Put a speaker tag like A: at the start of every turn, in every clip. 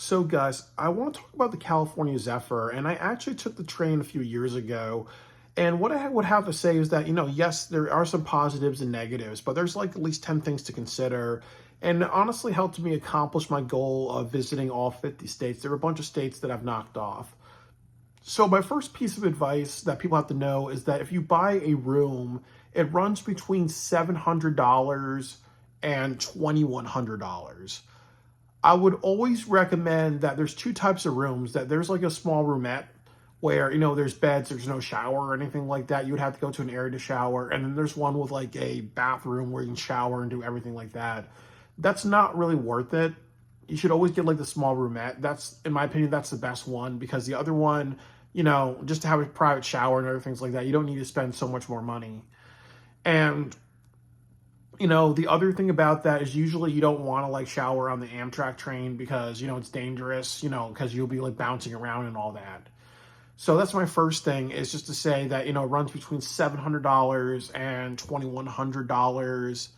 A: So, guys, I want to talk about the California Zephyr, and I actually took the train a few years ago. And what I would have to say is that, yes, there are some positives and negatives, but there's like at least 10 things to consider. And it honestly helped me accomplish my goal of visiting all 50 states. There were a bunch of states that I've knocked off. So, my first piece of advice that people have to know is that if you buy a room, it runs between $700 and $2,100. I would always recommend that there's two types of rooms, that there's like a small roomette where, there's beds, there's no shower or anything like that. You would have to go to an area to shower. And then there's one with like a bathroom where you can shower and do everything like that. That's not really worth it. You should always get like the small roomette. That's, in my opinion, that's the best one, because the other one, just to have a private shower and other things like that, you don't need to spend so much more money. And the other thing about that is usually you don't want to like shower on the Amtrak train because, it's dangerous, because you'll be like bouncing around and all that. So that's my first thing, is just to say that, it runs between $700 and $2,100,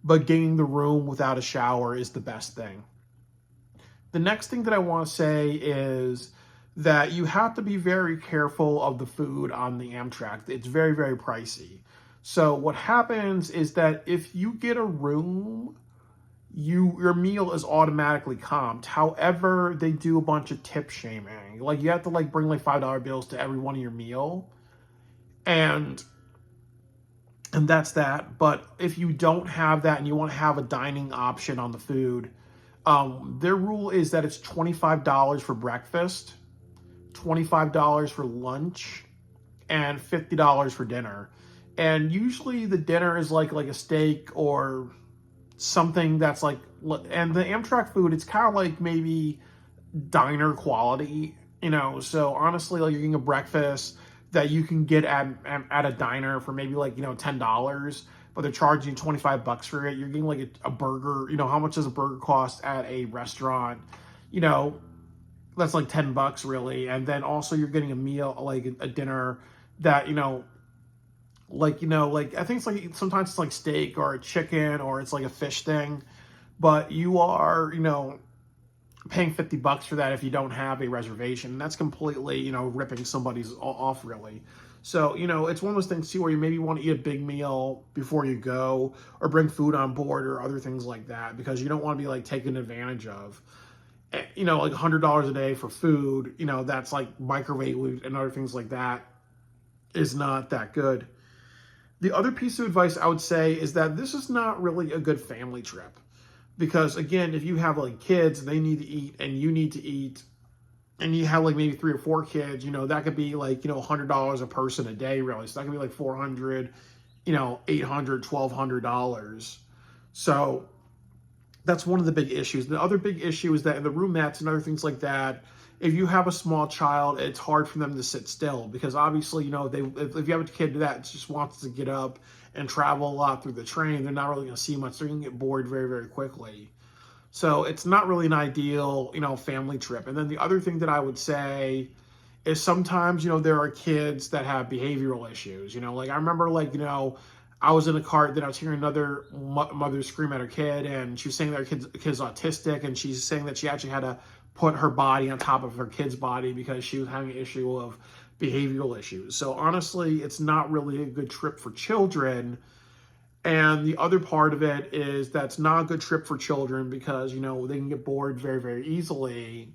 A: but getting the room without a shower is the best thing. The next thing that I want to say is that you have to be very careful of the food on the Amtrak. It's very, very pricey. So what happens is that if you get a room, your meal is automatically comped. However, they do a bunch of tip shaming. Like, you have to like bring like $5 bills to every one of your meal. And that's that. But if you don't have that and you want to have a dining option on the food, their rule is that it's $25 for breakfast, $25 for lunch, and $50 for dinner. And usually the dinner is like a steak or something that's like, and the Amtrak food, it's kind of like maybe diner quality, So honestly, like, you're getting a breakfast that you can get at a diner for maybe like, $10, but they're charging you $25 for it. You're getting like a burger. How much does a burger cost at a restaurant? That's like $10 really. And then also you're getting a meal, like a dinner that, like I think it's like sometimes it's like steak or a chicken or it's like a fish thing, but you are, paying $50 for that if you don't have a reservation. And that's completely, ripping somebody's off really. So, it's one of those things too where you maybe want to eat a big meal before you go, or bring food on board or other things like that, because you don't want to be like taken advantage of. Like $100 a day for food, that's like microwave and other things like that, is not that good. The other piece of advice I would say is that this is not really a good family trip, because again, if you have like kids, they need to eat and you need to eat, and you have like maybe 3 or 4 kids, that could be like, $100 a person a day really. So that could be like 400, $800, $1,200. So that's one of the big issues. The other big issue is that in the roomettes and other things like that, if you have a small child, it's hard for them to sit still, because obviously, if you have a kid that just wants to get up and travel a lot through the train, they're not really going to see much. They're going to get bored very, very quickly. So it's not really an ideal, family trip. And then the other thing that I would say is sometimes, there are kids that have behavioral issues. Like I remember, like, I was in a cart that I was hearing another mother scream at her kid, and she was saying that her kid's autistic, and she's saying that she actually had to put her body on top of her kid's body because she was having an issue of behavioral issues. So honestly, it's not really a good trip for children. And the other part of it is that's not a good trip for children because, they can get bored very, very easily.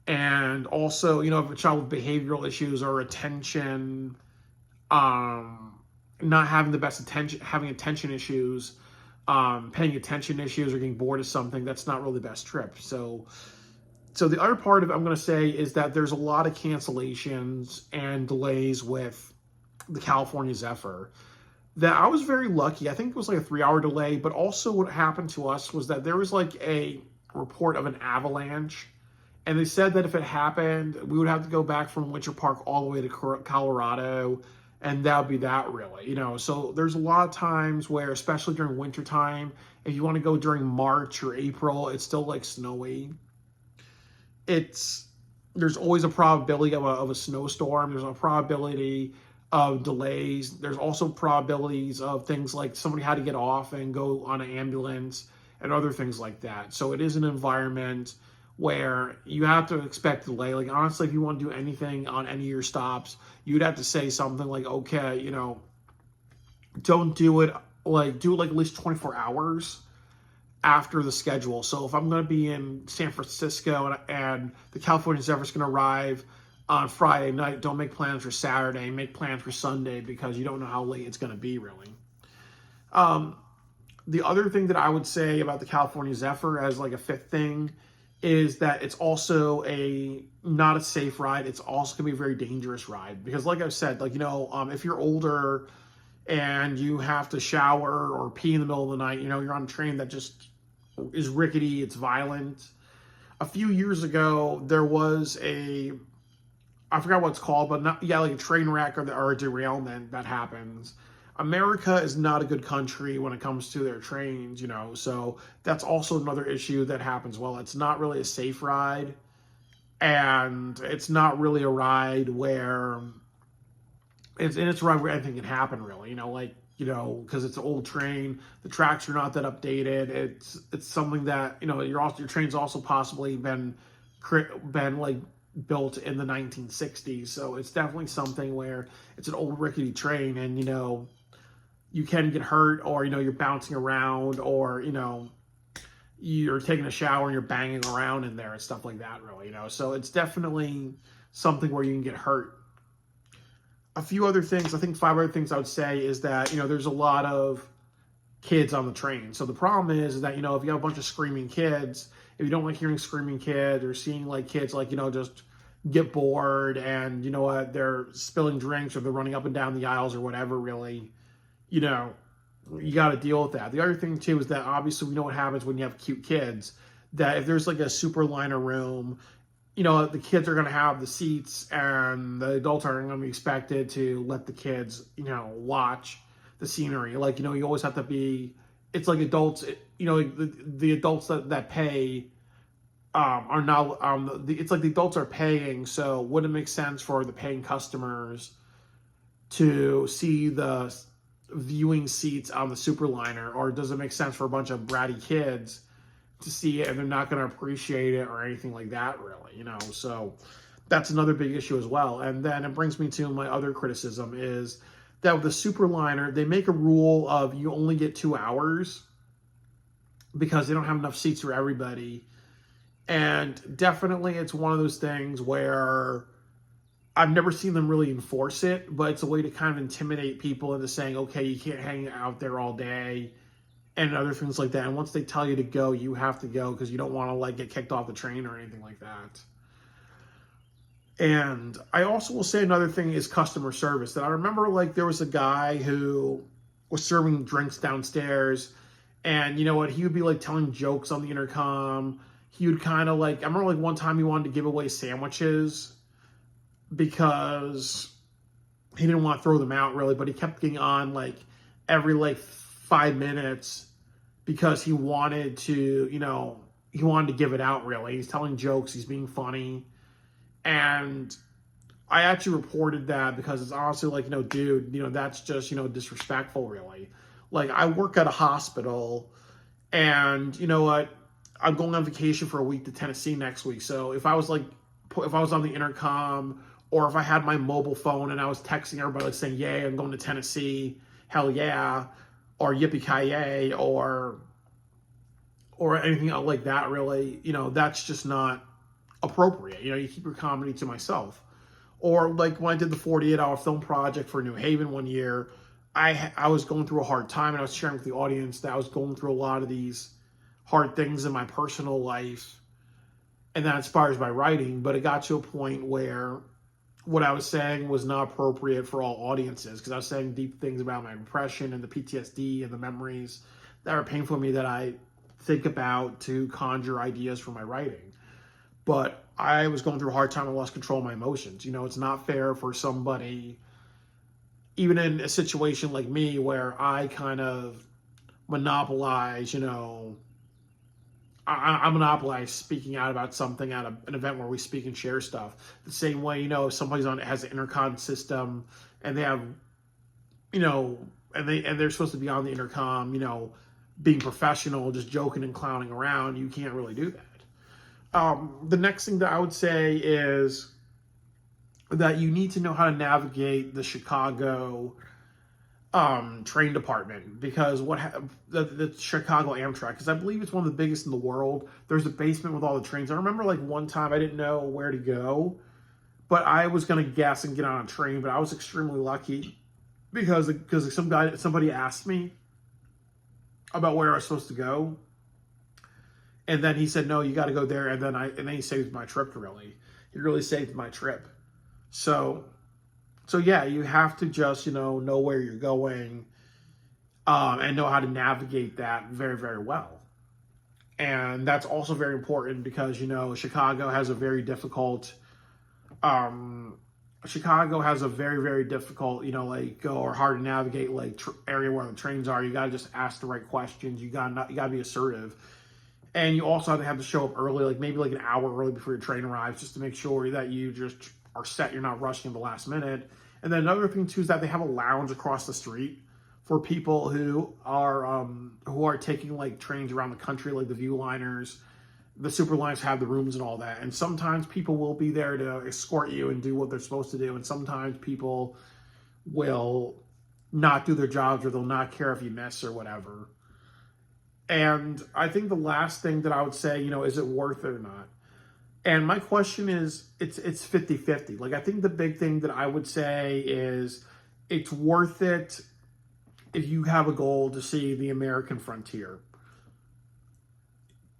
A: And also, if a child with behavioral issues or attention, not having the best attention, having attention issues, paying attention issues, or getting bored of something, that's not really the best trip. So the other part of it I'm going to say is that there's a lot of cancellations and delays with the California Zephyr. That I was very lucky. I think it was like a 3-hour delay, but also what happened to us was that there was like a report of an avalanche, and they said that if it happened, we would have to go back from Winter Park all the way to Colorado, and that would be that really, So there's a lot of times where, especially during winter time, if you want to go during March or April, it's still like snowy. There's always a probability of a snowstorm. There's a probability of delays. There's also probabilities of things like somebody had to get off and go on an ambulance and other things like that. So it is an environment where you have to expect delay. Like, honestly, if you want to do anything on any of your stops, you'd have to say something like, okay, don't do it, like, do it like at least 24 hours after the schedule. So if I'm going to be in San Francisco and the California Zephyr is going to arrive on Friday night, don't make plans for Saturday, make plans for Sunday, because you don't know how late it's going to be, really. The other thing that I would say about the California Zephyr as like a fifth thing is that it's also not a safe ride. It's also going to be a very dangerous ride, because like I've said, like, if you're older and you have to shower or pee in the middle of the night, you're on a train that just is rickety, it's violent. A few years ago, there was I forgot what it's called, but like a train wreck or a derailment that happens. America is not a good country when it comes to their trains, so that's also another issue that happens. Well, it's not really a safe ride, and it's not really a ride where it's a ride where anything can happen, really, because it's an old train, the tracks are not that updated. It's something that, your train's also possibly been like built in the 1960s, so it's definitely something where it's an old rickety train, and you can get hurt, or you're bouncing around, or you're taking a shower and you're banging around in there and stuff like that, really. So it's definitely something where you can get hurt. A few other things, I think 5 other things I would say is that there's a lot of kids on the train. So the problem is that if you have a bunch of screaming kids, if you don't like hearing screaming kids or seeing like kids like just get bored and they're spilling drinks or they're running up and down the aisles or whatever, really, you got to deal with that. The other thing too is that obviously we know what happens when you have cute kids, that if there's like a super liner room, the kids are going to have the seats and the adults aren't going to be expected to let the kids, watch the scenery. Like, you always have to be, it's like adults, the adults that pay are not, it's like the adults are paying. So would it make sense for the paying customers to see the viewing seats on the Superliner, or does it make sense for a bunch of bratty kids to see it and they're not going to appreciate it or anything like that, really? So that's another big issue as well. And then it brings me to my other criticism is that with the Superliner, they make a rule of you only get 2 hours because they don't have enough seats for everybody. And definitely it's one of those things where I've never seen them really enforce it, but it's a way to kind of intimidate people into saying, okay, you can't hang out there all day and other things like that. And once they tell you to go, you have to go because you don't want to like get kicked off the train or anything like that. And I also will say another thing is customer service. That I remember like there was a guy who was serving drinks downstairs, and you know what, he would be like telling jokes on the intercom. He would kind of like, I remember like one time he wanted to give away sandwiches because he didn't want to throw them out really, but he kept getting on like every like 5 minutes because he wanted to, he wanted to give it out really. He's telling jokes, he's being funny. And I actually reported that because it's honestly like, dude, that's just, disrespectful really. Like I work at a hospital and you know what, I'm going on vacation for a week to Tennessee next week. So if I was on the intercom, or if I had my mobile phone and I was texting everybody like saying, yay, I'm going to Tennessee, hell yeah, or yippee-ki-yay, or anything like that, really, that's just not appropriate. You keep your comedy to myself. Or like when I did the 48-hour film project for New Haven one year, I was going through a hard time, and I was sharing with the audience that I was going through a lot of these hard things in my personal life, and that inspires my writing. But it got to a point where what I was saying was not appropriate for all audiences, because I was saying deep things about my depression and the PTSD and the memories that are painful to me that I think about to conjure ideas for my writing. But I was going through a hard time and lost control of my emotions. It's not fair for somebody, even in a situation like me where I kind of monopolize, I monopolize speaking out about something at an event where we speak and share stuff. The same way, if somebody's has an intercom system and they have, and they're supposed to be on the intercom, being professional, just joking and clowning around, you can't really do that. The next thing that I would say is that you need to know how to navigate the Chicago train department, because the Chicago Amtrak, because I believe it's one of the biggest in the world. There's a basement with all the trains. I remember like one time I didn't know where to go, but I was gonna guess and get on a train, but I was extremely lucky because somebody asked me about where I was supposed to go, and then he said no, you got to go there, and then he saved my trip. Really, he really saved my trip. So yeah, you have to just know where you're going, and know how to navigate that very, very well. And that's also very important because Chicago has a very difficult Chicago has a very, very difficult, or hard to navigate, area where the trains are. You got to just ask the right questions. You got to be assertive, and you also have to show up early, like maybe like an hour early before your train arrives, just to make sure that you just are set. You're not rushing at the last minute. And then another thing too is that they have a lounge across the street for people who are taking like trains around the country, like the Viewliners. The super lines have the rooms and all that, and sometimes people will be there to escort you and do what they're supposed to do, and sometimes people will not do their jobs, or they'll not care if you miss or whatever. And I think the last thing that I would say, is it worth it or not? And my question is, it's 50-50. Like, I think the big thing that I would say is it's worth it if you have a goal to see the American frontier,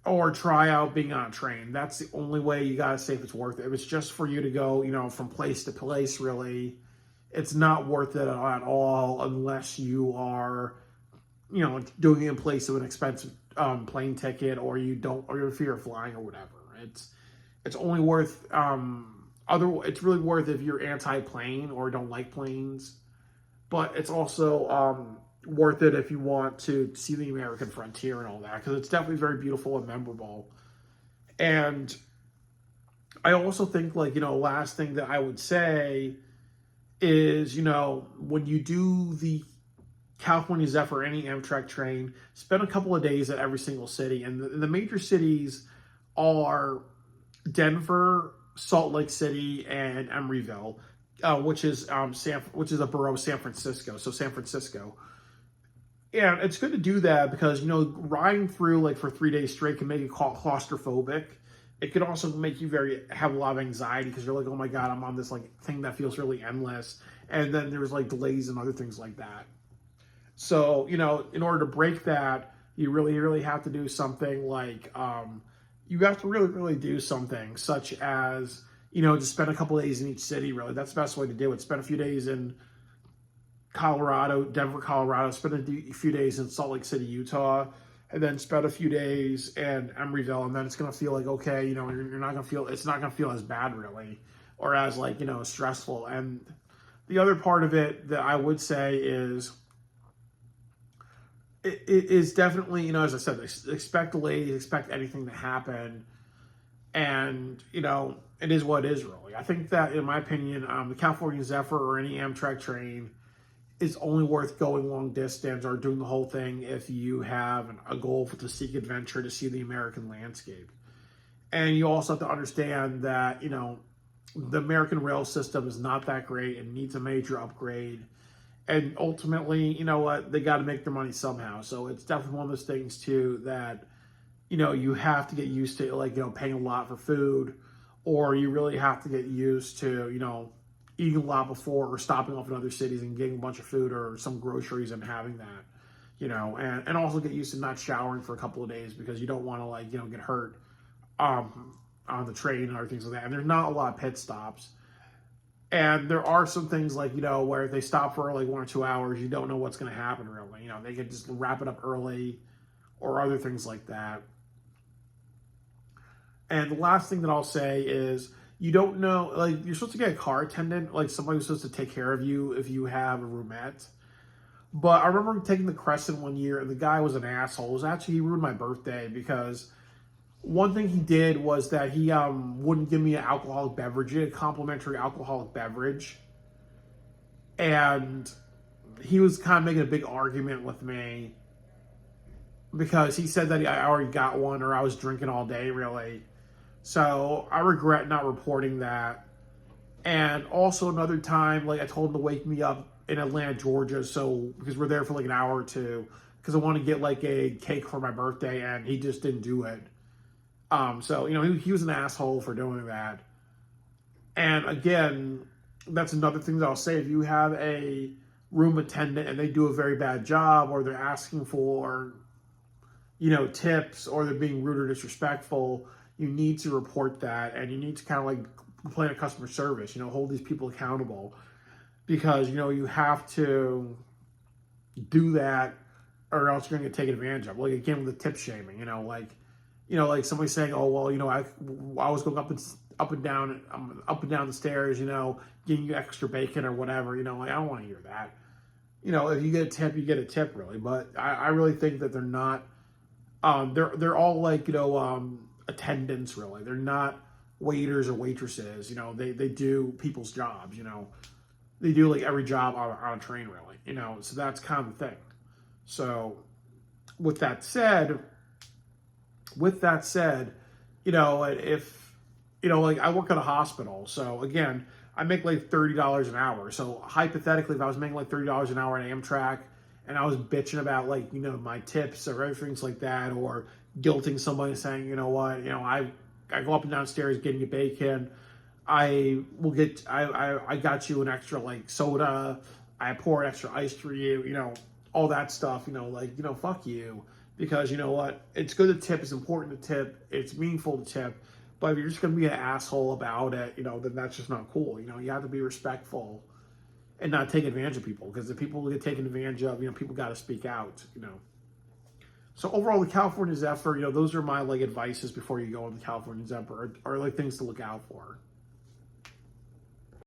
A: or try out being on a train. That's the only way you gotta say if it's worth it. If it's just for you to go, from place to place, really, it's not worth it at all unless you are, doing it in place of an expensive plane ticket, or or if you're flying or whatever. It's only worth it's really worth if you're anti-plane or don't like planes, but it's also worth it if you want to see the American frontier and all that, because it's definitely very beautiful and memorable. And I also think, last thing that I would say is, when you do the California Zephyr or any Amtrak train, spend a couple of days at every single city. And the major cities are Denver, Salt Lake City, and Emeryville, which is a borough of San Francisco. So San Francisco. And it's good to do that because, riding through for 3 days straight can make you claustrophobic. It can also make you have a lot of anxiety because you're like, oh my God, I'm on this thing that feels really endless. And then there's delays and other things like that. So, in order to break that, you really, really have to do something you have to really, really do something such as, just spend a couple of days in each city, really. That's the best way to do it. Spend a few days in Denver, Colorado, spend a few days in Salt Lake City, Utah, and then spend a few days in Emeryville, and then it's going to feel okay, you're not going to feel, it's not going to feel as bad, really, or as stressful. And the other part of it that I would say is, it is definitely, as I said, expect delays, expect anything to happen, and, it is what it is, really. I think that, in my opinion, the California Zephyr or any Amtrak train is only worth going long distance or doing the whole thing if you have a goal to seek adventure, to see the American landscape. And you also have to understand that, the American rail system is not that great and needs a major upgrade. And ultimately, they got to make their money somehow. So it's definitely one of those things too that, you have to get used to, paying a lot for food, or you really have to get used to, eating a lot before, or stopping off in other cities and getting a bunch of food or some groceries and having that, and also get used to not showering for a couple of days because you don't want to get hurt on the train or things like that. And there's not a lot of pit stops. And there are some things where if they stop for 1 or 2 hours, you don't know what's going to happen, really. They could just wrap it up early or other things like that. And the last thing that I'll say is, you don't know, you're supposed to get a car attendant, somebody who's supposed to take care of you if you have a roomette. But I remember taking the Crescent one year, and the guy was an asshole. He ruined my birthday because one thing he did was that he wouldn't give me an alcoholic beverage, a complimentary alcoholic beverage. And he was kind of making a big argument with me because he said that I already got one, or I was drinking all day, really. So I regret not reporting that. And also another time, like I told him to wake me up in Atlanta, Georgia, so because we're there for like an hour or two, because I want to get like a cake for my birthday, and he just didn't do it. So he was an asshole for doing that. And again, that's another thing that I'll say. If you have a room attendant and they do a very bad job, or they're asking for, tips, or they're being rude or disrespectful, you need to report that, and you need to kind of like complain to customer service, hold these people accountable, because, you have to do that, or else you're going to get taken advantage of. Like, again, with the tip shaming, like somebody saying, "Oh, well, I was going up and down the stairs, getting you extra bacon or whatever." Like, I don't want to hear that. If you get a tip, you get a tip, really. But I really think that they're not. They're all like attendants, really. They're not waiters or waitresses. They do people's jobs. They do like every job on a train, really. So that's kind of the thing. So with that said, if like I work at a hospital, so again, I make like $30 an hour. So hypothetically, if I was making like $30 an hour at Amtrak, and I was bitching about like my tips or everything like that, or guilting somebody saying, I go up and down stairs getting you bacon, I got you an extra like soda, I pour an extra ice for you, all that stuff, fuck you. Because you know what? It's good to tip, it's important to tip, it's meaningful to tip. But if you're just gonna be an asshole about it, then that's just not cool. You have to be respectful and not take advantage of people. Because if people get taken advantage of, people gotta speak out. So overall, the California Zephyr, those are my like advices before you go on the California Zephyr, or like things to look out for.